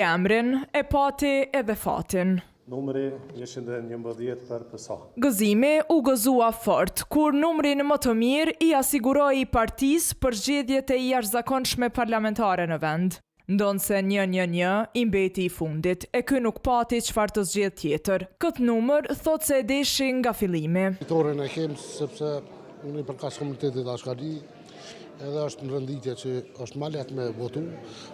emrin e pati edhe fatin. Numri 111 për PSA. Gëzimi u gëzua fort, kur numrin më të mirë i asiguroi partisë për zgjedhjet e jashtëzakonshme parlamentare në vend. Ndonse 111 i mbeti i fundit, e ky nuk pati çfarë të zgjedh tjetër. Këtë numër thot se e deshi nga fillimi. Fitoren e kem sepse unë i përkas komunitetit Ashkali, edhe është në rënditje që është ma lehtë me votu,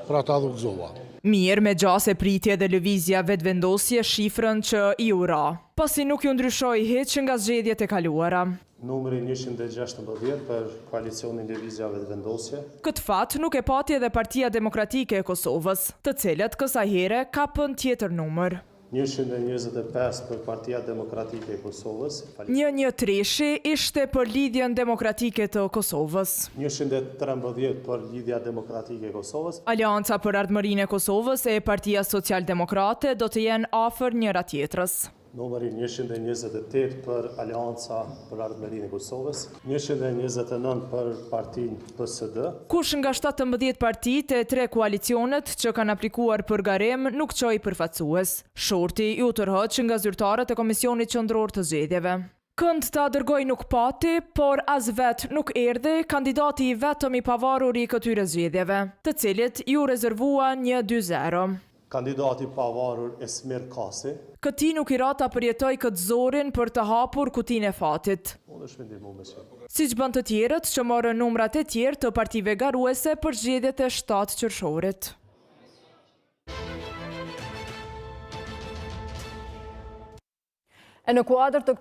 pra ta dhu gëzova. Mirë me gjase pritje dhe lëvizja vetëvendosje shifrën që i ura, pasi nuk ju ndryshoi hiç nga zgjedhjet e kaluara. Numri 116 për koalicionin lëvizja vetëvendosje. Këtë fat nuk e pati edhe Partia Demokratike e Kosovës, të cilët kësaj here kapën tjetër numër. 125 për Partia Demokratike e Kosovës. 113 ishte për Lidhjen Demokratike të Kosovës. 113 për Lidhja Demokratike e Kosovës. Alianca për Ardhmërinë e Kosovës e Partia Social-Demokrate do të jenë afër njëra tjetrës. Numri 128 për Alianca për Ardhmërinë e Kosovës, 129 për partinë PSD. Kush nga 17 partitë e 3 koalicionet që kanë aplikuar për garim nuk qoi përfaqësues. Shorti ju tërhoq nga zyrtarët e Komisionit Qendror të Zgjedhjeve. Kënd ta dërgoi nuk pati, por as vet nuk erdhi kandidati i vetëm i pavarur i këtyre zgjedhjeve, të cilit ju rezervua një 2-0. Kandidati pavarur Esmir Kasi. Këti nuk i rata përjetoj këtë zorin për të hapur kutinë e fatit. Siç bën të tjerët që morën numrat e tjerë të partive garuese për zgjedhjet e 7 qershorit. E në kuadër të